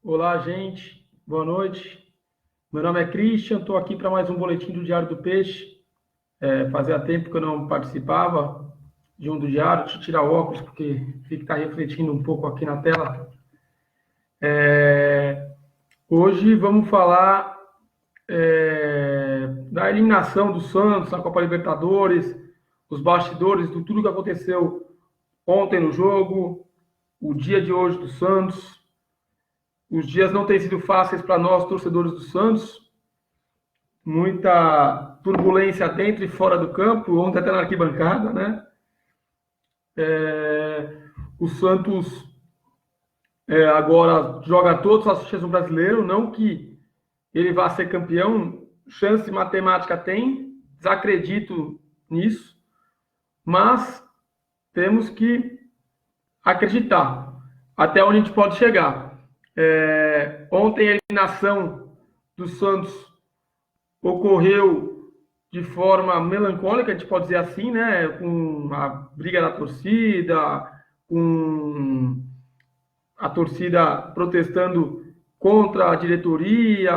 Olá, gente. Boa noite. Meu nome é Christian, estou aqui para mais um boletim do Diário do Peixe. Fazia tempo que eu não participava de um do Diário. Deixa eu tirar o óculos, porque fica que tá refletindo um pouco aqui na tela. Hoje vamos falar da eliminação do Santos na Copa Libertadores, os bastidores de tudo que aconteceu ontem no jogo, o dia de hoje do Santos. Os dias não têm sido fáceis para nós, torcedores do Santos. Muita turbulência dentro e fora do campo, ontem até na arquibancada, né? O Santos agora joga todos os times no Brasileiro, não que ele vá ser campeão, chance matemática tem, desacredito nisso, mas temos que acreditar até onde a gente pode chegar. Ontem a eliminação do Santos ocorreu de forma melancólica, a gente pode dizer assim, né? Com a briga da torcida, com a torcida protestando contra a diretoria.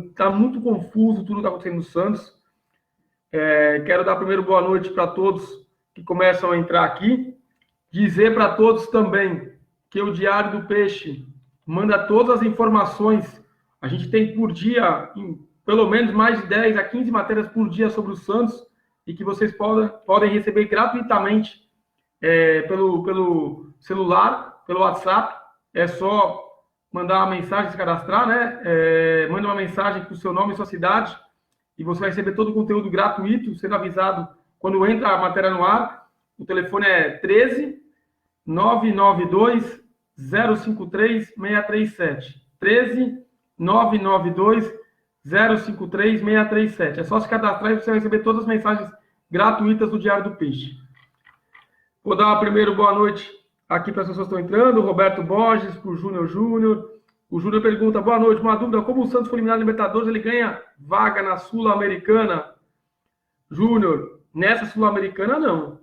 Está muito confuso tudo que está acontecendo no Santos. Quero dar primeiro boa noite para todos que começam a entrar aqui. Dizer para todos também que o Diário do Peixe manda todas as informações. A gente tem por dia pelo menos mais de 10 a 15 matérias por dia sobre o Santos e que vocês podem receber gratuitamente pelo celular, pelo WhatsApp. É só mandar uma mensagem, se cadastrar, né? Manda uma mensagem com o seu nome e sua cidade e você vai receber todo o conteúdo gratuito, sendo avisado quando entra a matéria no ar. O telefone é 13 992 053 637. 13 992 053 637. É só se cadastrar e você vai receber todas as mensagens gratuitas do Diário do Peixe. Vou dar uma primeiro boa noite aqui para as pessoas que estão entrando. Roberto Borges, para o Júnior. O Júnior pergunta, boa noite, uma dúvida, como o Santos foi eliminado na Libertadores, ele ganha vaga na Sul-Americana? Júnior, nessa Sul-Americana não.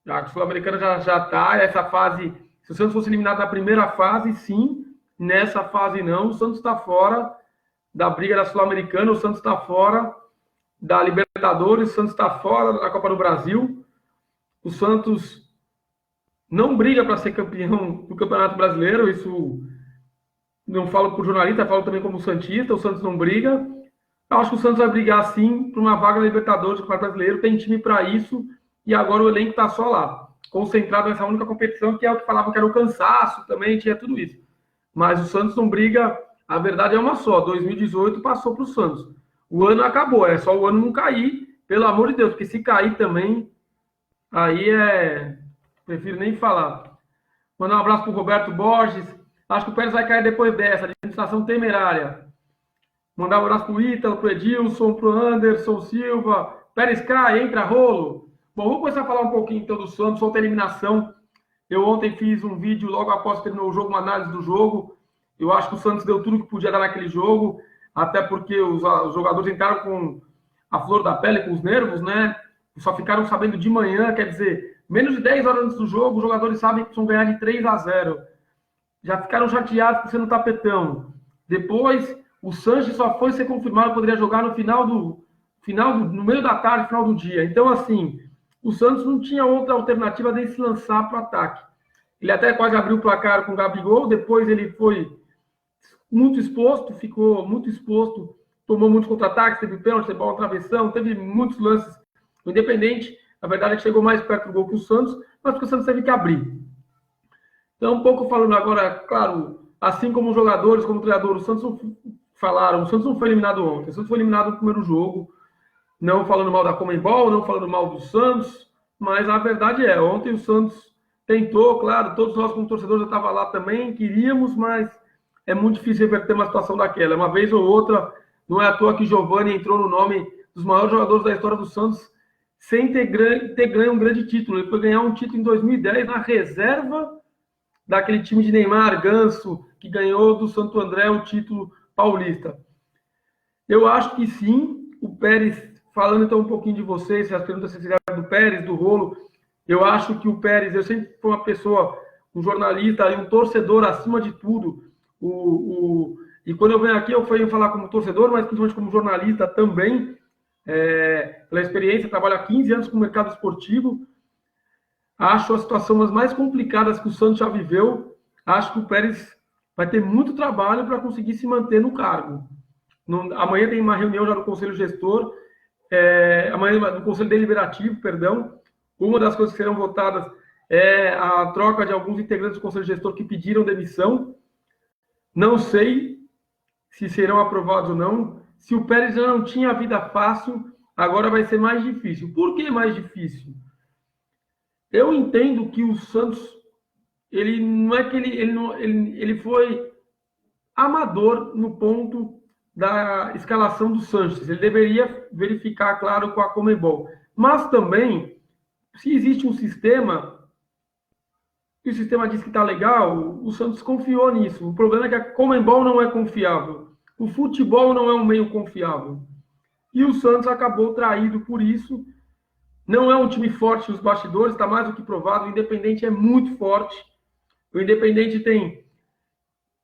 A Sul-Americana já está, essa fase, se o Santos fosse eliminado na primeira fase, sim, nessa fase não, o Santos está fora da briga da Sul-Americana, o Santos está fora da Libertadores, o Santos está fora da Copa do Brasil, o Santos não briga para ser campeão do Campeonato Brasileiro, isso não falo por jornalista, falo também como santista, o Santos não briga. Eu acho que o Santos vai brigar sim por uma vaga na Libertadores do Campeonato Brasileiro, tem time para isso, e agora o elenco está só lá, concentrado nessa única competição, que é o que falavam que era o cansaço também, tinha tudo isso. Mas o Santos não briga, a verdade é uma só, 2018 passou para o Santos. O ano acabou, é só o ano não cair, pelo amor de Deus, porque se cair também, aí prefiro nem falar. Mandar um abraço para o Roberto Borges, acho que o Pérez vai cair depois dessa, administração temerária. Mandar um abraço para o Ítalo, para o Edilson, para o Anderson Silva, Pérez cai, entra rolo. Bom, vamos começar a falar um pouquinho então do Santos, ontem a eliminação. Eu ontem fiz um vídeo logo após terminar o jogo, uma análise do jogo. Eu acho que o Santos deu tudo que podia dar naquele jogo, até porque os jogadores entraram com a flor da pele, com os nervos, né? Só ficaram sabendo de manhã, quer dizer, menos de 10 horas antes do jogo, os jogadores sabem que vão ganhar de 3-0. Já ficaram chateados por ser no tapetão. Depois, o Sanches só foi ser confirmado, poderia jogar no meio da tarde, final do dia. Então, assim, o Santos não tinha outra alternativa de se lançar para o ataque. Ele até quase abriu o placar com o Gabigol, depois ele foi muito exposto, ficou muito exposto, tomou muitos contra-ataques, teve pênalti, teve bola na travessão, teve muitos lances. O Independente, na verdade, é que chegou mais perto do gol que o Santos, mas porque o Santos teve que abrir. Então, um pouco falando agora, claro, assim como os jogadores, como o treinador, o Santos falaram, o Santos não foi eliminado ontem, o Santos foi eliminado no primeiro jogo, não falando mal da Conmebol, não falando mal do Santos, mas a verdade é, ontem o Santos tentou, claro, todos nós como torcedores já estavam lá também, queríamos, mas é muito difícil reverter uma situação daquela. Uma vez ou outra, não é à toa que Giovani entrou no nome dos maiores jogadores da história do Santos sem ter ganho um grande título. Ele foi ganhar um título em 2010 na reserva daquele time de Neymar, Ganso, que ganhou do Santo André o título paulista. Eu acho que sim, o Pérez, falando então um pouquinho de vocês, as perguntas do Pérez, do Rolo, eu acho que o Pérez, eu sempre fui uma pessoa, um jornalista e um torcedor acima de tudo. E quando eu venho aqui, eu venho falar como torcedor, mas principalmente como jornalista também, pela experiência, trabalho há 15 anos com o mercado esportivo. Acho a situação das mais complicadas que o Santos já viveu. Acho que o Pérez vai ter muito trabalho para conseguir se manter no cargo. Amanhã tem uma reunião já do Conselho Gestor, amanhã no Conselho Deliberativo, perdão. Uma das coisas que serão votadas é a troca de alguns integrantes do Conselho Gestor que pediram demissão. Não sei se serão aprovados ou não. Se o Pérez já não tinha vida fácil, agora vai ser mais difícil. Por que mais difícil? Eu entendo que o Santos, ele não é que ele foi amador no ponto da escalação do Sanches. Ele deveria verificar, claro, com a Conmebol. Mas também, se existe um sistema, e o sistema diz que está legal, o Santos confiou nisso. O problema é que a Conmebol não é confiável. O futebol não é um meio confiável. E o Santos acabou traído por isso. Não é um time forte nos bastidores, está mais do que provado. O Independente é muito forte. O Independente tem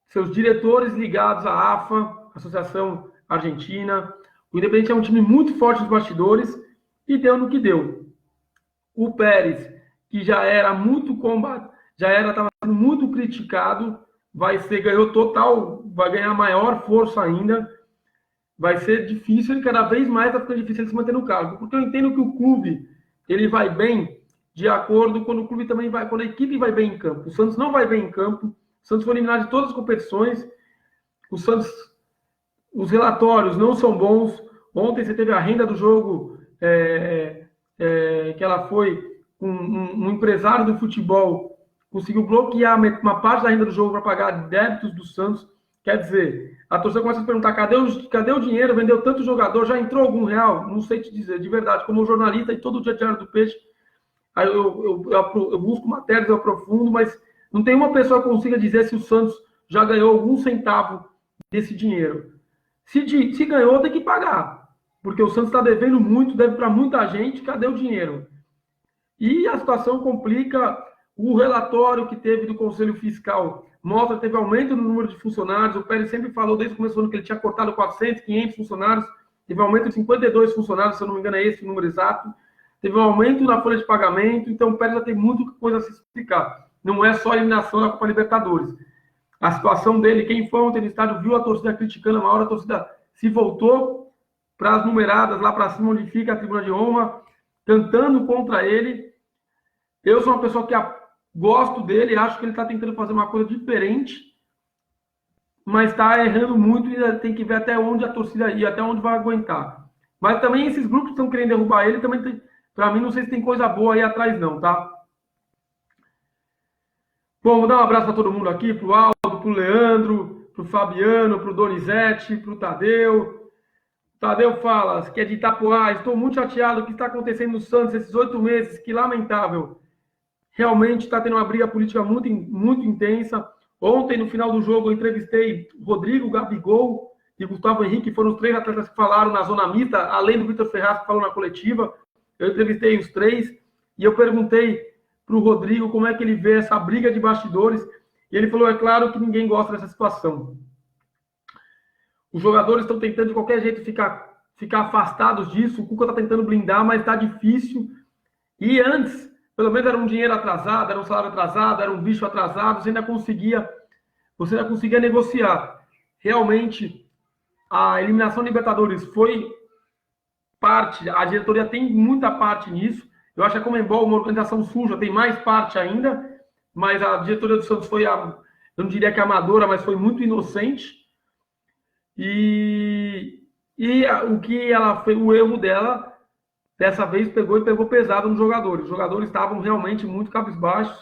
seus diretores ligados à AFA, Associação Argentina. O Independente é um time muito forte nos bastidores e deu no que deu. O Pérez, que já era muito estava sendo muito criticado, ganhou total, vai ganhar maior força ainda. Vai ser difícil, e cada vez mais vai ficar difícil ele se manter no cargo, porque eu entendo que o clube ele vai bem de acordo quando o clube também vai, quando a equipe vai bem em campo. O Santos não vai bem em campo, o Santos foi eliminado de todas as competições, o Santos, os relatórios não são bons. Ontem você teve a renda do jogo, que ela foi, um empresário do futebol conseguiu bloquear uma parte da renda do jogo para pagar débitos do Santos. Quer dizer, a torcida começa a se perguntar, cadê o dinheiro? Vendeu tanto jogador, já entrou algum real? Não sei te dizer, de verdade. Como jornalista e todo dia Diário do Peixe, aí eu busco matérias, eu aprofundo, mas não tem uma pessoa que consiga dizer se o Santos já ganhou algum centavo desse dinheiro. Se ganhou, tem que pagar. Porque o Santos está devendo muito, deve para muita gente, cadê o dinheiro? E a situação complica. O relatório que teve do Conselho Fiscal mostra que teve aumento no número de funcionários. O Pérez sempre falou desde o começo do ano que ele tinha cortado 400, 500 funcionários. Teve um aumento de 52 funcionários, se eu não me engano, é esse o número exato. Teve um aumento na folha de pagamento. Então, o Pérez já tem muita coisa a se explicar. Não é só a eliminação da Copa Libertadores. A situação dele, quem foi ontem no estádio, viu a torcida criticando, uma hora a torcida se voltou para as numeradas lá para cima, onde fica a tribuna de honra, cantando contra ele. Eu sou uma pessoa que gosto dele, acho que ele está tentando fazer uma coisa diferente, mas está errando muito e tem que ver até onde a torcida ir, até onde vai aguentar. Mas também esses grupos que estão querendo derrubar ele, também para mim, não sei se tem coisa boa aí atrás não, tá? Bom, vou dar um abraço para todo mundo aqui, para o Aldo, para o Leandro, para o Fabiano, para o Donizete, para o Tadeu. Tadeu fala, que é de Itapuá, estou muito chateado com o que está acontecendo no Santos esses 8 meses, que lamentável. Realmente está tendo uma briga política muito, muito intensa. Ontem, no final do jogo, eu entrevistei Rodrigo, Gabigol e Gustavo Henrique, que foram os 3 atletas que falaram na zona mista, além do Vitor Ferraz, que falou na coletiva. Eu entrevistei os 3 e eu perguntei para o Rodrigo como é que ele vê essa briga de bastidores. E ele falou, é claro que ninguém gosta dessa situação. Os jogadores estão tentando, de qualquer jeito, ficar afastados disso. O Cuca está tentando blindar, mas está difícil. E antes, pelo menos era um dinheiro atrasado, era um salário atrasado, era um bicho atrasado, você ainda conseguia negociar. Realmente, a eliminação da Libertadores foi parte, a diretoria tem muita parte nisso. Eu acho que a Conmebol, uma organização suja, tem mais parte ainda, mas a diretoria do Santos foi, eu não diria que amadora, mas foi muito inocente. E o que ela foi, o erro dela, dessa vez pegou pesado nos jogadores. Os jogadores estavam realmente muito cabisbaixos.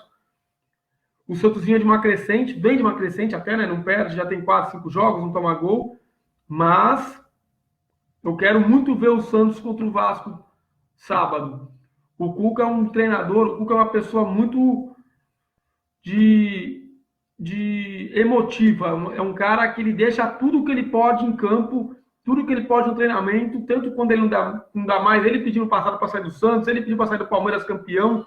O Santos vinha de uma crescente, vem de uma crescente até, né? Não perde, já tem 4, 5 jogos, não toma gol. Mas eu quero muito ver o Santos contra o Vasco sábado. O Cuca é um treinador, o Cuca é uma pessoa muito emotiva. É um cara que ele deixa tudo que ele pode em campo, tudo que ele pode no treinamento, tanto quando ele não dá mais. Ele pediu no passado para sair do Santos, ele pediu para sair do Palmeiras campeão.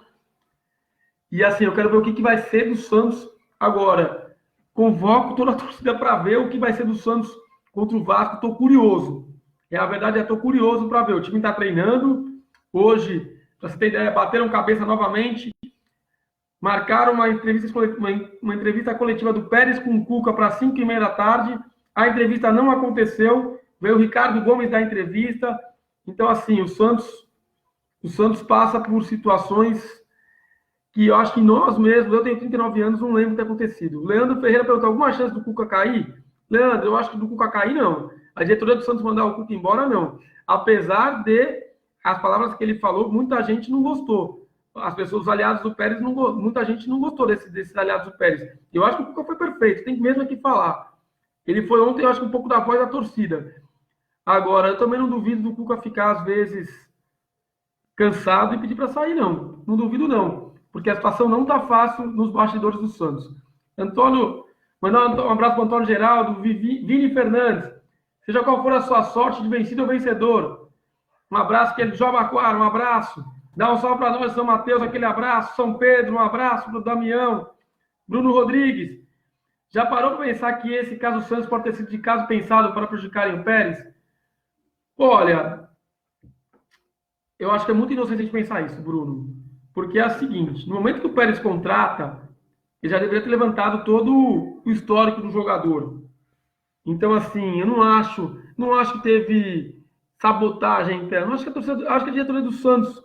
E assim, eu quero ver o que vai ser do Santos agora. convoco toda a torcida para ver o que vai ser do Santos contra o Vasco. Estou curioso. A verdade é que estou curioso para ver. O time está treinando. Hoje, para você ter ideia, bateram cabeça novamente. Marcaram uma entrevista coletiva do Pérez com o Cuca para 5h30 da tarde. A entrevista não aconteceu. Veio o Ricardo Gomes da entrevista. Então, assim, o Santos passa por situações que eu acho que nós mesmos, eu tenho 39 anos, não lembro o que tem acontecido. O Leandro Ferreira perguntou, alguma chance do Cuca cair? Leandro, eu acho que do Cuca cair, não. A diretoria do Santos mandar o Cuca embora, não. Apesar de as palavras que ele falou, muita gente não gostou. As pessoas, os aliados do Pérez, muita gente não gostou desses aliados do Pérez. Eu acho que o Cuca foi perfeito, tem mesmo aqui falar. Ele foi ontem, eu acho que um pouco da voz da torcida. Agora, eu também não duvido do Cuca ficar, às vezes, cansado e pedir para sair, não. Não duvido, não. Porque a situação não está fácil nos bastidores do Santos. Antônio, mandar um abraço para o Antônio Geraldo, Vini Fernandes. Seja qual for a sua sorte de vencido ou vencedor. Um abraço, que ele Jobaquara, um abraço. Dá um salve para nós, São Mateus, aquele abraço. São Pedro, um abraço para o Damião. Bruno Rodrigues. Já parou para pensar que esse caso do Santos pode ter sido de caso pensado para prejudicarem o Pérez? Olha, eu acho que é muito inocente a gente pensar isso, Bruno. Porque é o seguinte, no momento que o Pérez contrata, ele já deveria ter levantado todo o histórico do jogador. Então, assim, eu não acho que teve sabotagem interna. Acho que a diretoria do Santos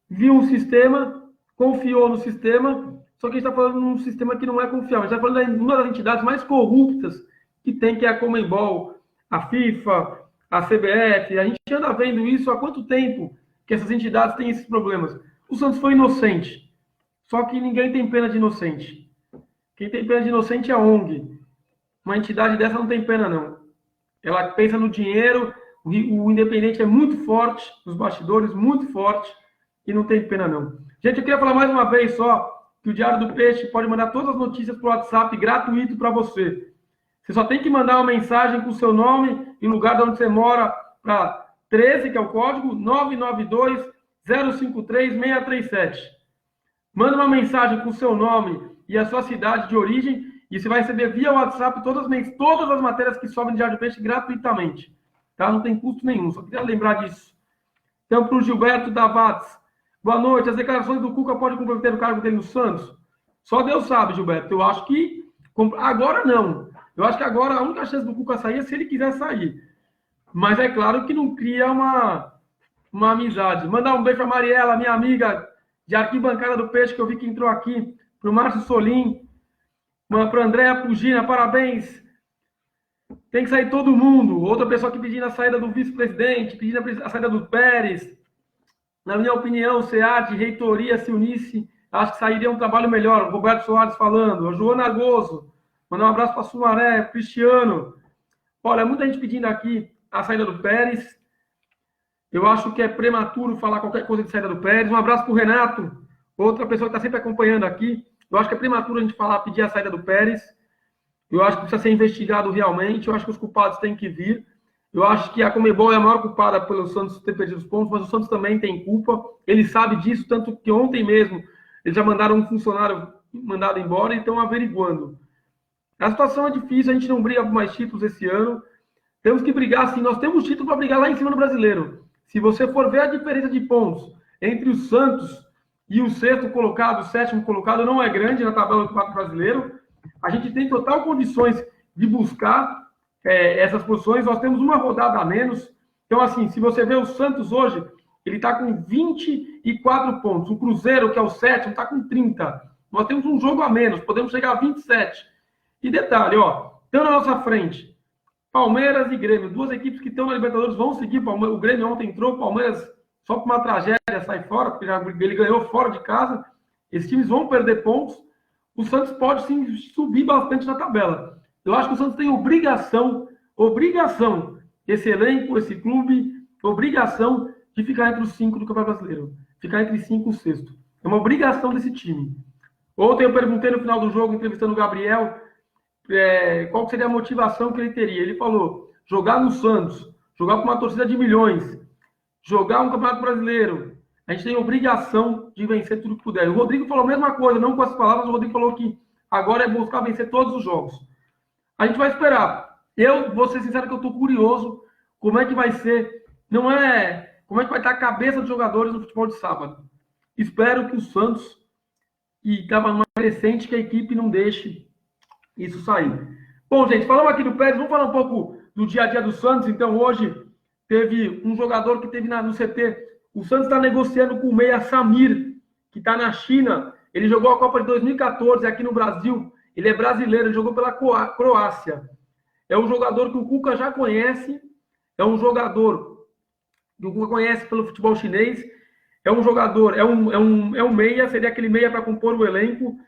viu um sistema, confiou no sistema, só que a gente está falando de um sistema que não é confiável. A gente está falando de uma das entidades mais corruptas que tem, que é a Conmebol, a FIFA, a CBF. A gente anda vendo isso há quanto tempo que essas entidades têm esses problemas. O Santos foi inocente, só que ninguém tem pena de inocente. Quem tem pena de inocente é a ONG. Uma entidade dessa não tem pena, não. Ela pensa no dinheiro, o Independente é muito forte, os bastidores, muito forte, e não tem pena, não. Gente, eu queria falar mais uma vez só que o Diário do Peixe pode mandar todas as notícias para o WhatsApp gratuito para você. Você só tem que mandar uma mensagem com o seu nome e lugar de onde você mora para 13, que é o código, 992-053-637. Manda uma mensagem com o seu nome e a sua cidade de origem e você vai receber via WhatsApp todas as matérias que sobem no Diário do Peixe gratuitamente. Tá? Não tem custo nenhum, só queria lembrar disso. Então, para o Gilberto Davates. Boa noite. As declarações do Cuca podem comprometer o cargo dele no Santos? Só Deus sabe, Gilberto. Eu acho que agora não. Eu acho que agora a única chance do Cuca sair é se ele quiser sair. Mas é claro que não cria uma amizade. Mandar um beijo para Mariela, minha amiga de arquibancada do Peixe, que eu vi que entrou aqui. Para o Márcio Solim. Para a Andréa Pugina, parabéns. Tem que sair todo mundo. Outra pessoa que pedindo a saída do vice-presidente, pedindo a saída do Pérez. Na minha opinião, o SEAD, reitoria, se unisse, acho que sairia um trabalho melhor. O Roberto Soares falando, a Joana Gozo, mandar um abraço para a Sumaré, Cristiano. Olha, muita gente pedindo aqui a saída do Pérez. Eu acho que é prematuro falar qualquer coisa de saída do Pérez. Um abraço para o Renato, outra pessoa que está sempre acompanhando aqui. Eu acho que é prematuro a gente pedir a saída do Pérez. Eu acho que precisa ser investigado realmente. Eu acho que os culpados têm que vir. Eu acho que a Conmebol é a maior culpada pelo Santos ter perdido os pontos, mas o Santos também tem culpa. Ele sabe disso, tanto que ontem mesmo eles já mandaram um funcionário mandado embora e estão averiguando. A situação é difícil, a gente não briga por mais títulos esse ano. Temos que brigar, sim. Nós temos título para brigar lá em cima no Brasileiro. Se você for ver a diferença de pontos entre o Santos e o sexto colocado, o sétimo colocado, não é grande na tabela do Campeonato Brasileiro. A gente tem total condições de buscar essas posições. Nós temos uma rodada a menos. Então, assim, se você vê o Santos hoje, ele está com 24 pontos. O Cruzeiro, que é o sétimo, está com 30. Nós temos um jogo a menos, podemos chegar a 27. E detalhe, estão na nossa frente Palmeiras e Grêmio, duas equipes que estão na Libertadores, vão seguir. O Grêmio ontem entrou, o Palmeiras só por uma tragédia sai fora, porque ele ganhou fora de casa. Esses times vão perder pontos. O Santos pode sim subir bastante na tabela. Eu acho que o Santos tem obrigação, esse elenco, esse clube, obrigação de ficar entre os 5 do Campeonato Brasileiro. Ficar entre 5 e o sexto. É uma obrigação desse time. Ontem eu perguntei no final do jogo, entrevistando o Gabriel, qual seria a motivação que ele teria. Ele falou, jogar no Santos, jogar com uma torcida de milhões, jogar um Campeonato Brasileiro. A gente tem obrigação de vencer tudo que puder. O Rodrigo falou a mesma coisa, não com as palavras, o Rodrigo falou que agora é buscar vencer todos os jogos. A gente vai esperar. Eu vou ser sincero que eu estou curioso como é que vai ser, não é como é que vai estar a cabeça dos jogadores no futebol de sábado. Espero que o Santos, que estava numa crescente, que a equipe não deixe isso sair. Bom, gente, falamos aqui do Pérez, vamos falar um pouco do dia a dia do Santos. Então, hoje teve um jogador que teve no CT. O Santos está negociando com o meia Samir, que está na China. Ele jogou a Copa de 2014 aqui no Brasil. Ele é brasileiro, ele jogou pela Croácia. É um jogador que o Cuca já conhece. É um jogador que o Cuca conhece pelo futebol chinês. É um jogador, é um meia, seria aquele meia para compor o elenco.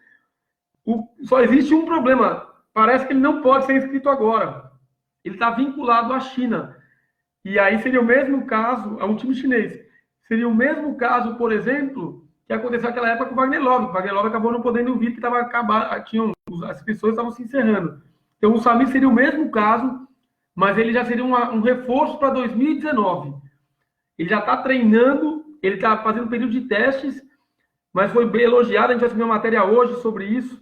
Só existe um problema. Parece que ele não pode ser inscrito agora. Ele está vinculado à China. E aí seria o mesmo caso, a um time chinês. Seria o mesmo caso, por exemplo, que aconteceu naquela época com o Wagner Love. O Wagner Love acabou não podendo vir, que estava acabando, as pessoas estavam se encerrando. Então o Samir seria o mesmo caso, mas ele já seria um reforço para 2019. Ele já está treinando, ele está fazendo um período de testes, mas foi bem elogiado. A gente vai subir uma matéria hoje sobre isso,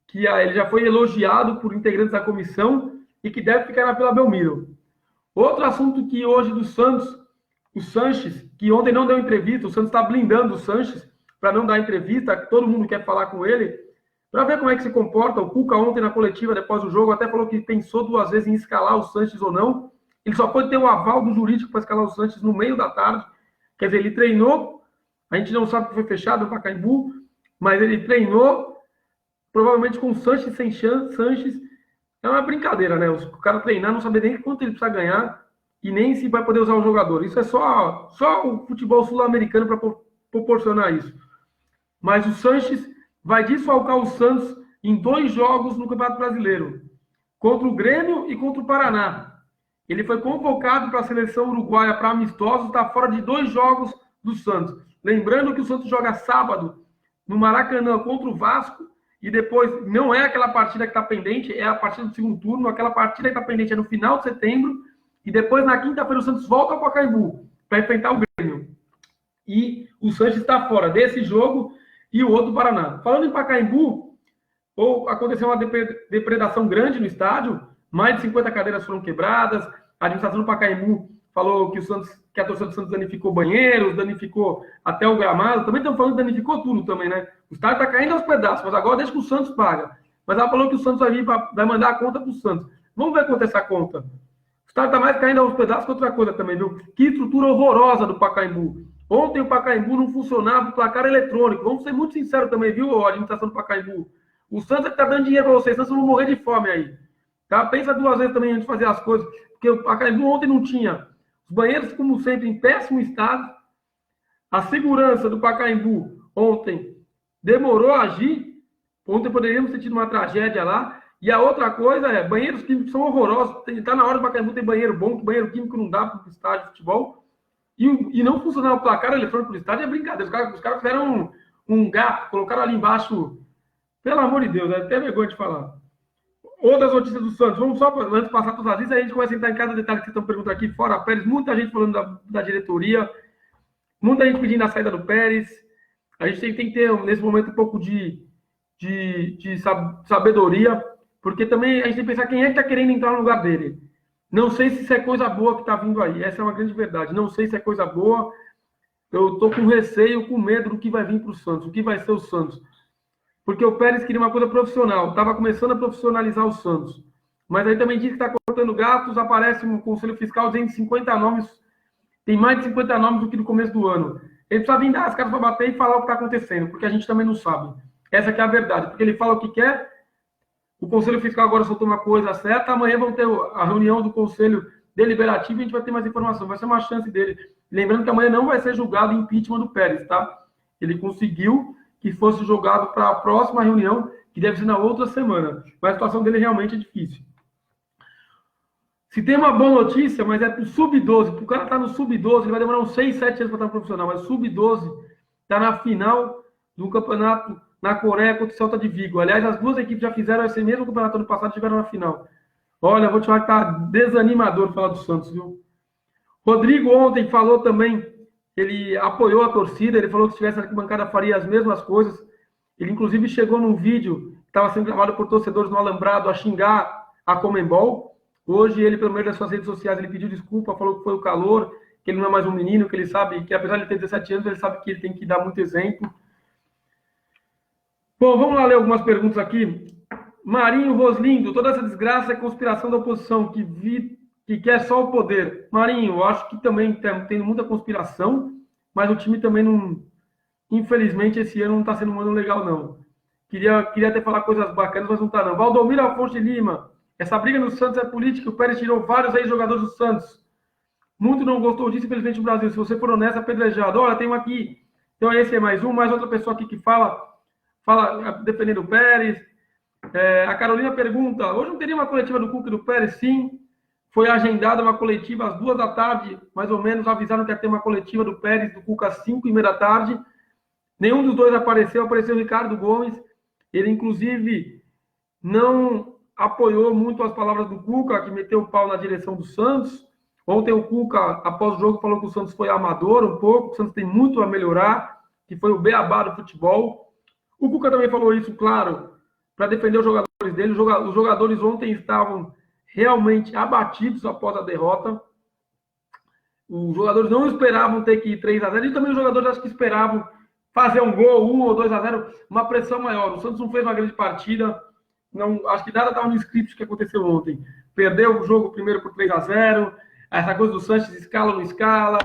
que ele já foi elogiado por integrantes da comissão e que deve ficar na Vila Belmiro. Outro assunto que hoje do Santos, o Sanches, que ontem não deu entrevista, o Santos está blindando o Sanches para não dar entrevista, todo mundo quer falar com ele, para ver como é que se comporta. O Cuca ontem na coletiva, depois do jogo, até falou que pensou 2 vezes em escalar o Sanches ou não. Ele só pode ter o aval do jurídico para escalar o Sanches no meio da tarde. Quer dizer, ele treinou, a gente não sabe que foi fechado no Pacaembu, mas ele treinou, provavelmente com o Sanches sem chance. Sanches é uma brincadeira, né? O cara treinar, não saber nem quanto ele precisa ganhar e nem se vai poder usar o jogador. Isso é só o futebol sul-americano para proporcionar isso. Mas o Sanches vai desfalcar o Santos em 2 jogos no Campeonato Brasileiro, contra o Grêmio e contra o Paraná. Ele foi convocado para a seleção uruguaia para amistosos, está fora de 2 jogos do Santos. Lembrando que o Santos joga sábado no Maracanã contra o Vasco, e depois não é aquela partida que está pendente, é a partida do segundo turno. Aquela partida que está pendente é no final de setembro, e depois na quinta-feira o Santos volta ao Pacaembu para enfrentar o Grêmio. E o Santos está fora desse jogo e o outro do Paraná. Falando em Pacaembu, aconteceu uma depredação grande no estádio, mais de 50 cadeiras foram quebradas, a administração do Pacaembu falou que a torcida do Santos danificou banheiros, danificou até o gramado. Também estão falando que danificou tudo também, né? O estádio está caindo aos pedaços, mas agora deixa que o Santos paga. Mas ela falou que o Santos vai mandar a conta para o Santos. Vamos ver quanto é essa conta. O estádio está mais caindo aos pedaços que outra coisa também, viu? Que estrutura horrorosa do Pacaembu. Ontem o Pacaembu não funcionava, o placar eletrônico. Vamos ser muito sinceros também, viu, a administração do Pacaembu? O Santos é que está dando dinheiro para vocês, senão vocês vão morrer de fome aí. Tá? Pensa 2 vezes também antes de fazer as coisas. Porque o Pacaembu ontem não tinha os banheiros, como sempre, em péssimo estado. A segurança do Pacaembu ontem demorou a agir. Ontem poderíamos ter tido uma tragédia lá. E a outra coisa é, banheiros químicos são horrorosos. Está na hora do Pacaembu ter banheiro bom, que banheiro químico não dá para o estádio de futebol. E não funcionar o placar eletrônico do estádio é brincadeira. Os caras fizeram um gato, colocaram ali embaixo. Pelo amor de Deus, é até vergonha de falar. Outras notícias do Santos. Vamos só, antes de passar todas as listas, a gente começa a entrar em cada detalhe que vocês estão perguntando aqui. Fora Pérez, muita gente falando da diretoria, muita gente pedindo a saída do Pérez. A gente tem que ter, nesse momento, um pouco de sabedoria, porque também a gente tem que pensar quem é que está querendo entrar no lugar dele. Não sei se isso é coisa boa que está vindo aí. Essa é uma grande verdade. Não sei se é coisa boa. Eu estou com receio, com medo do que vai vir para o Santos, o que vai ser o Santos. Porque o Pérez queria uma coisa profissional. Estava começando a profissionalizar o Santos. Mas aí também diz que está cortando gastos. Aparece um Conselho Fiscal dizendo 50 nomes. Tem mais de 50 nomes do que no começo do ano. Ele precisa vir dar as caras para bater e falar o que está acontecendo. Porque a gente também não sabe. Essa que é a verdade. Porque ele fala o que quer. O Conselho Fiscal agora soltou uma coisa certa. Amanhã vão ter a reunião do Conselho Deliberativo e a gente vai ter mais informação. Vai ser uma chance dele. Lembrando que amanhã não vai ser julgado o impeachment do Pérez, tá? Ele conseguiu que fosse jogado para a próxima reunião, que deve ser na outra semana. Mas a situação dele realmente é difícil. Se tem uma boa notícia, mas é para o Sub-12. Para o cara estar no Sub-12, ele vai demorar uns 6, 7 anos para estar profissional. Mas o Sub-12 está na final do campeonato na Coreia contra o Celta de Vigo. Aliás, as 2 equipes já fizeram esse mesmo campeonato ano passado e estiveram na final. Olha, eu vou te falar que está desanimador falar do Santos, viu? Rodrigo ontem falou também, ele apoiou a torcida, ele falou que se tivesse na arquibancada faria as mesmas coisas. Ele, inclusive, chegou num vídeo, estava sendo gravado por torcedores no Alambrado a xingar a Conmebol. Hoje, ele, pelo meio das suas redes sociais, ele pediu desculpa, falou que foi o calor, que ele não é mais um menino, que ele sabe que, apesar de ter 17 anos, ele sabe que ele tem que dar muito exemplo. Bom, vamos lá ler algumas perguntas aqui. Marinho Roslindo, toda essa desgraça é conspiração da oposição, que quer só o poder. Marinho, eu acho que também tem muita conspiração, mas o time também não... Infelizmente, esse ano não está sendo um ano legal, não. Queria até falar coisas bacanas, mas não está, não. Valdomiro Afonso de Lima, essa briga no Santos é política, o Pérez tirou vários ex-jogadores do Santos. Muito não gostou disso, infelizmente, no Brasil. Se você for honesto, apedrejado. Olha, tem um aqui, então esse é mais um, mais outra pessoa aqui que fala defendendo o Pérez. A Carolina pergunta, hoje não teria uma coletiva do Cuca e do Pérez? Sim, foi agendada uma coletiva às 2 da tarde, mais ou menos, avisaram que ia ter uma coletiva do Pérez, do Cuca às 5h30 da tarde. Nenhum dos dois apareceu o Ricardo Gomes. Ele, inclusive, não apoiou muito as palavras do Cuca, que meteu o pau na direção do Santos. Ontem o Cuca, após o jogo, falou que o Santos foi amador um pouco, que o Santos tem muito a melhorar, que foi o beabá do futebol. O Cuca também falou isso, claro, para defender os jogadores dele. Os jogadores ontem estavam realmente abatidos após a derrota. Os jogadores não esperavam ter que ir 3-0, e também os jogadores acho que esperavam fazer um gol, 1 ou 2-0, uma pressão maior. O Santos não fez uma grande partida, não, acho que nada estava no script que aconteceu ontem. Perdeu o jogo primeiro por 3-0, essa coisa do Sanches escala ou não escala,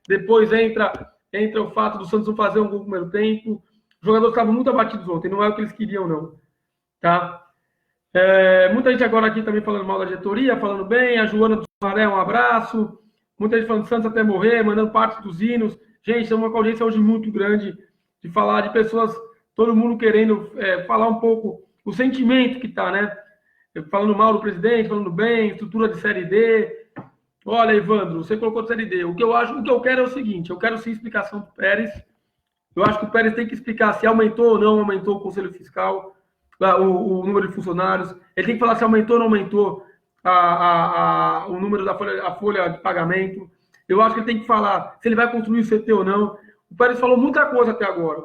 depois entra o fato do Santos não fazer um gol no primeiro tempo. Os jogadores estavam muito abatidos ontem, não é o que eles queriam, não. Tá? Muita gente agora aqui também falando mal da diretoria, falando bem, a Joana do Maré, um abraço. Muita gente falando Santos até morrer, mandando parte dos hinos. Gente, é uma audiência hoje muito grande de falar de pessoas, todo mundo querendo falar um pouco o sentimento que está, né? Falando mal do presidente, falando bem, estrutura de Série D. Olha, Evandro, você colocou de Série D. O que eu quero é o seguinte, eu quero sim explicação do Pérez. Eu acho que o Pérez tem que explicar se aumentou ou não aumentou o Conselho Fiscal, o número de funcionários. Ele tem que falar se aumentou ou não aumentou o número da folha de pagamento. Eu acho que ele tem que falar se ele vai construir o CT ou não. O Pérez falou muita coisa até agora.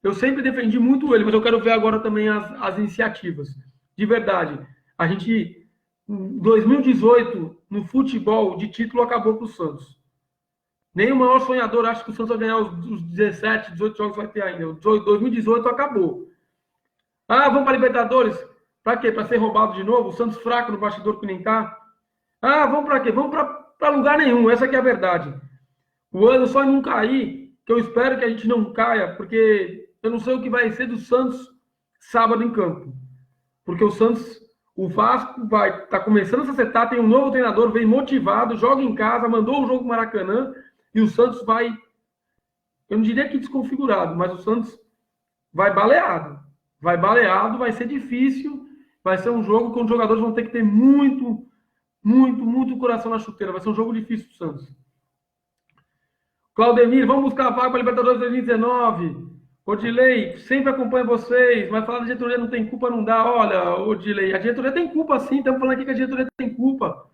Eu sempre defendi muito ele, mas eu quero ver agora também as iniciativas. De verdade. A gente, em 2018, no futebol de título, acabou para o Santos. Nem o maior sonhador acha que o Santos vai ganhar os 17, 18 jogos que vai ter ainda. 2018 acabou. Vamos para a Libertadores. Para quê? Para ser roubado de novo? O Santos fraco no bastidor que nem tá. Vamos para quê? Vamos para lugar nenhum. Essa que é a verdade. O ano só não cair, que eu espero que a gente não caia, porque eu não sei o que vai ser do Santos sábado em campo. Porque o Vasco tá começando a se acertar, tem um novo treinador, vem motivado, joga em casa, mandou o jogo no Maracanã, e o Santos vai, eu não diria que desconfigurado, mas o Santos vai baleado. Vai baleado, vai ser difícil, vai ser um jogo que os jogadores vão ter que ter muito, muito, muito coração na chuteira. Vai ser um jogo difícil para o Santos. Claudemir, vamos buscar a vaga para a Libertadores 2019. Odilei, sempre acompanho vocês, mas falar da diretoria não tem culpa, não dá. Olha, Odilei, a diretoria tem culpa sim, estamos falando aqui que a diretoria tem culpa.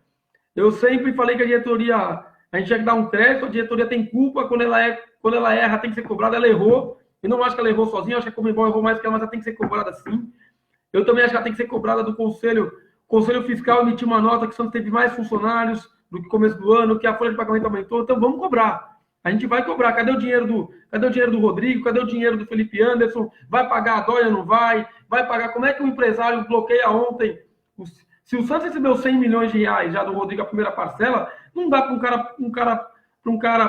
Eu sempre falei que a diretoria, a gente tinha que dar um crédito, a diretoria tem culpa, quando ela erra tem que ser cobrada, ela errou. Eu não acho que ela errou sozinha, eu acho que a Conmebol errou mais que ela, mas ela tem que ser cobrada sim. Eu também acho que ela tem que ser cobrada do Conselho. O Conselho Fiscal emitiu uma nota que o Santos teve mais funcionários do que no começo do ano, que a folha de pagamento aumentou, então vamos cobrar. A gente vai cobrar. Cadê o dinheiro do Rodrigo? Cadê o dinheiro do Felipe Anderson? Vai pagar a dóia, não vai? Vai pagar. Como é que o empresário bloqueia ontem? Se o Santos recebeu 100 milhões de reais já do Rodrigo, a primeira parcela, não dá para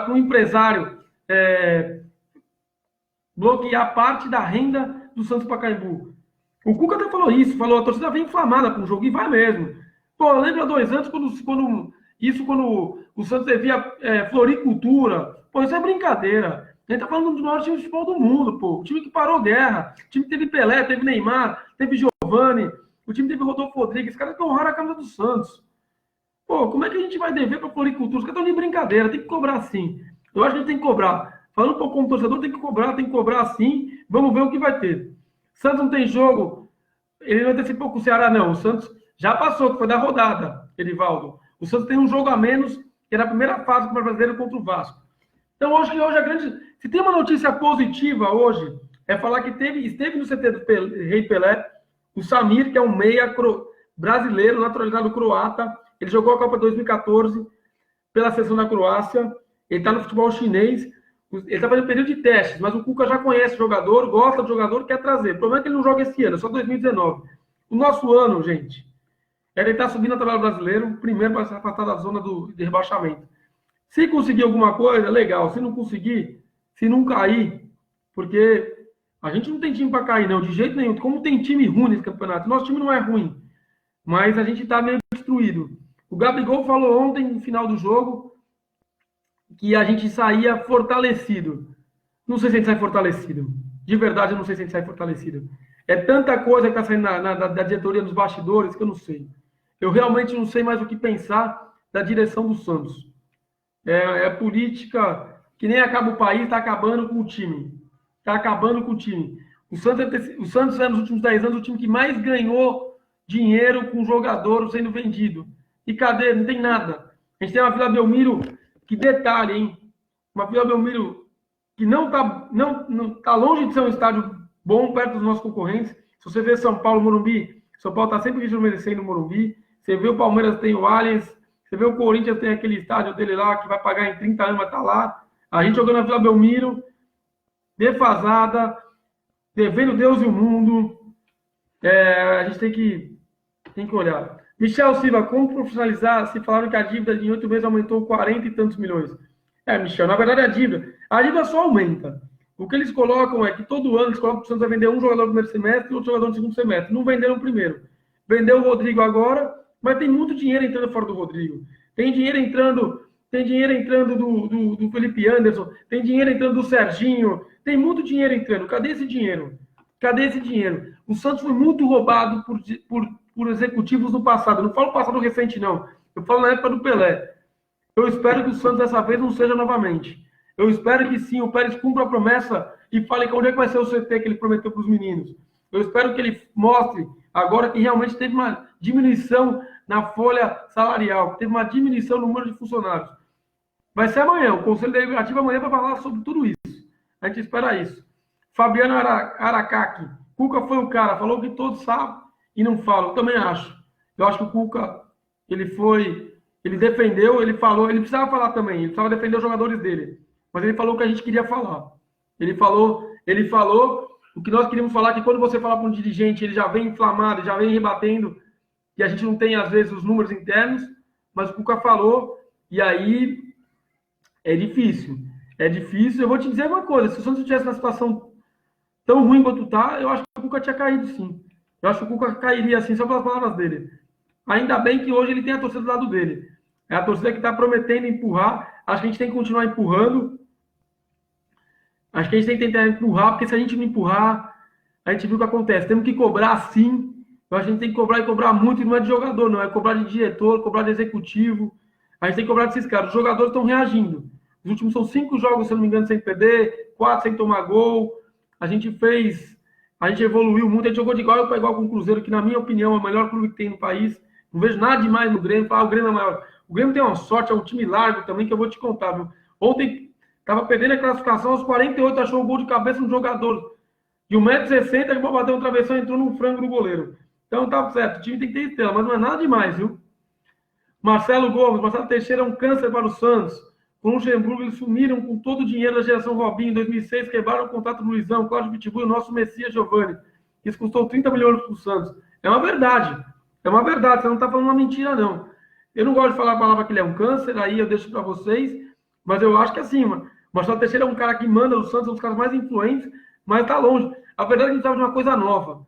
um empresário bloquear parte da renda do Santos Pacaembu. O Cuca até falou isso, falou, a torcida vem inflamada com o jogo, e vai mesmo. Pô, lembra 2 anos, quando o Santos devia floricultura. Pô, isso é brincadeira. A gente tá falando do maior time de futebol do mundo, pô. O time que parou guerra. O time que teve Pelé, teve Neymar, teve Giovani. O time teve Rodolfo Rodrigues. Os caras que honraram a camisa do Santos. Pô, como é que a gente vai dever pra floricultura? Os caras estão de brincadeira. Tem que cobrar sim. Eu acho que a gente tem que cobrar. Falando um pouco como torcedor, tem que cobrar sim. Vamos ver o que vai ter. Santos não tem jogo. Ele não antecipou com o Ceará, não. O Santos já passou, que foi da rodada, Edivaldo. O Santos tem um jogo a menos, que era a primeira fase do Brasileiro contra o Vasco. Então, hoje a grande... Se tem uma notícia positiva hoje, é falar que esteve no CT do Rei Pelé O Samir, que é um meia brasileiro, naturalizado croata, ele jogou a Copa 2014 pela seleção da Croácia, ele está no futebol chinês, ele está fazendo período de testes, mas o Cuca já conhece o jogador, gosta do jogador, quer trazer. O problema é que ele não joga esse ano, é só 2019. O nosso ano, gente, é tentar subir na tabela brasileira, primeiro para se afastar da zona de rebaixamento. Se conseguir alguma coisa, legal. Se não conseguir, se não cair, porque a gente não tem time para cair, não, de jeito nenhum. Como tem time ruim nesse campeonato? Nosso time não é ruim, mas a gente está meio destruído. O Gabigol falou ontem, no final do jogo, que a gente saía fortalecido. Não sei se a gente sai fortalecido. De verdade, eu não sei se a gente sai fortalecido. É tanta coisa que está saindo da diretoria dos bastidores que eu não sei. Eu realmente não sei mais o que pensar da direção do Santos. É política que nem acaba o país, está acabando com o time. Está acabando com o time. O Santos é, nos últimos 10 anos, o time que mais ganhou dinheiro com jogador sendo vendido. E cadê? Não tem nada. A gente tem uma Vila Belmiro, que detalhe, hein? Uma Vila Belmiro que não tá longe de ser um estádio bom perto dos nossos concorrentes. Se você vê São Paulo, Morumbi, São Paulo está sempre desmerecendo o Morumbi. Você vê o Palmeiras tem o Allianz, você vê o Corinthians tem aquele estádio dele lá que vai pagar em 30 anos, vai estar lá. A gente jogando na Vila Belmiro, defasada, devendo Deus e o mundo. A gente tem que olhar. Michel Silva, como profissionalizar se falaram que a dívida em 8 meses aumentou 40 e tantos milhões? Michel, na verdade a dívida só aumenta. O que eles colocam é que todo ano eles colocam que o Santos vai vender um jogador no primeiro semestre e outro jogador no segundo semestre. Não venderam o primeiro. Vendeu o Rodrigo agora, mas tem muito dinheiro entrando fora do Rodrigo. Tem dinheiro entrando do Felipe Anderson, tem dinheiro entrando do Serginho, tem muito dinheiro entrando. Cadê esse dinheiro? Cadê esse dinheiro? O Santos foi muito roubado por executivos no passado. Eu não falo passado recente, não. Eu falo na época do Pelé. Eu espero que o Santos dessa vez não seja novamente. Eu espero que sim, o Pérez cumpra a promessa e fale que onde é que vai ser o CT que ele prometeu para os meninos. Eu espero que ele mostre agora que realmente teve uma diminuição na folha salarial, que teve uma diminuição no número de funcionários. Vai ser amanhã, o Conselho Deliberativo amanhã vai falar sobre tudo isso. A gente espera isso. Fabiano Aracaki. Cuca foi o cara, falou que todos sabem e não falam. Eu também acho. Eu acho que o Cuca, ele defendeu, ele falou, ele precisava falar também, ele precisava defender os jogadores dele. Mas ele falou o que a gente queria falar. Ele falou o que nós queríamos falar, que quando você fala para um dirigente, ele já vem inflamado, já vem rebatendo, e a gente não tem, às vezes, os números internos, mas o Cuca falou, e aí é difícil. É difícil. Eu vou te dizer uma coisa, se o Santos estivesse na situação tão ruim quanto está, eu acho que o Cuca tinha caído, sim. Eu acho que o Cuca cairia, assim, só pelas palavras dele. Ainda bem que hoje ele tem a torcida do lado dele. É a torcida que está prometendo empurrar. Acho que a gente tem que continuar empurrando. Acho que a gente tem que tentar empurrar, porque se a gente não empurrar, a gente viu o que acontece. Temos que cobrar, sim. Eu acho que a gente tem que cobrar e cobrar muito, e não é de jogador, não. É cobrar de diretor, cobrar de executivo. A gente tem que cobrar desses caras. Os jogadores estão reagindo. Os últimos são 5 jogos, se eu não me engano, sem perder, 4 sem tomar gol. A gente evoluiu muito. A gente jogou de igual para igual com o Cruzeiro, que, na minha opinião, é o melhor clube que tem no país. Não vejo nada demais no Grêmio. O Grêmio é maior. O Grêmio tem uma sorte, é um time largo também, que eu vou te contar, viu? Ontem estava perdendo a classificação, aos 48 achou o gol de cabeça no jogador de 1,60 m, que bateu um travessão e entrou num frango do goleiro. Então tá certo, o time tem que ter estrela, mas não é nada demais, viu? Marcelo Teixeira é um câncer para o Santos. Com o Luxemburgo, eles sumiram com todo o dinheiro da geração Robinho. Em 2006, quebraram o contrato do Luizão, Cláudio Pitbull e o nosso Messias Giovani. Isso custou 30 milhões para o Santos. É uma verdade. É uma verdade, você não está falando uma mentira, não. Eu não gosto de falar a palavra que ele é um câncer, aí eu deixo para vocês, mas eu acho que assim, Marcelo Teixeira é um cara que manda no Santos, é um dos caras mais influentes, mas está longe. A verdade é que a gente precisava de uma coisa nova.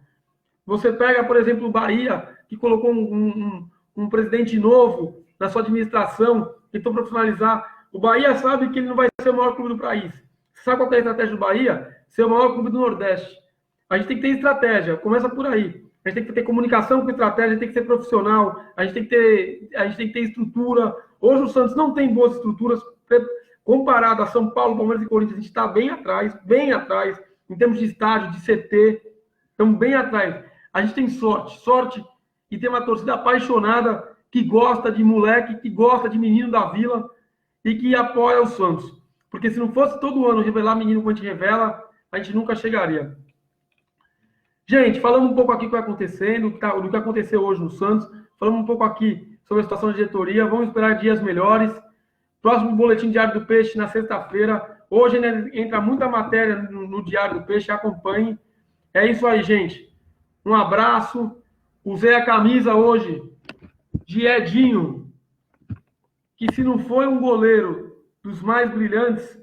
Você pega, por exemplo, o Bahia, que colocou um presidente novo na sua administração, tentou profissionalizar. O Bahia sabe que ele não vai ser o maior clube do país. Sabe qual é a estratégia do Bahia? Ser o maior clube do Nordeste. A gente tem que ter estratégia, começa por aí. A gente tem que ter comunicação com estratégia, a gente tem que ser profissional, a gente tem que ter estrutura. Hoje o Santos não tem boas estruturas, comparado a São Paulo, Palmeiras e Corinthians, a gente está bem atrás, em termos de estádio, de CT, estamos bem atrás. A gente tem sorte, e tem uma torcida apaixonada, que gosta de moleque, que gosta de menino da Vila, e que apoia o Santos. Porque se não fosse todo ano revelar menino como a gente revela, a gente nunca chegaria. Gente, falamos um pouco aqui do que vai acontecendo, do que aconteceu hoje no Santos, falamos um pouco aqui sobre a situação da diretoria, vamos esperar dias melhores. Próximo boletim Diário do Peixe na sexta-feira. Hoje ainda entra muita matéria no Diário do Peixe, acompanhe. É isso aí, gente. Um abraço. Usei a camisa hoje de Edinho, que se não foi um goleiro dos mais brilhantes,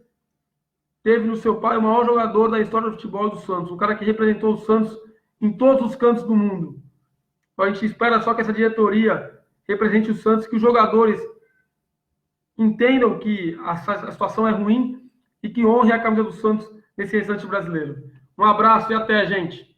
teve no seu pai o maior jogador da história do futebol do Santos, um cara que representou o Santos em todos os cantos do mundo. Então, a gente espera só que essa diretoria represente o Santos, que os jogadores entendam que a situação é ruim e que honre a camisa do Santos nesse restante brasileiro. Um abraço e até, gente.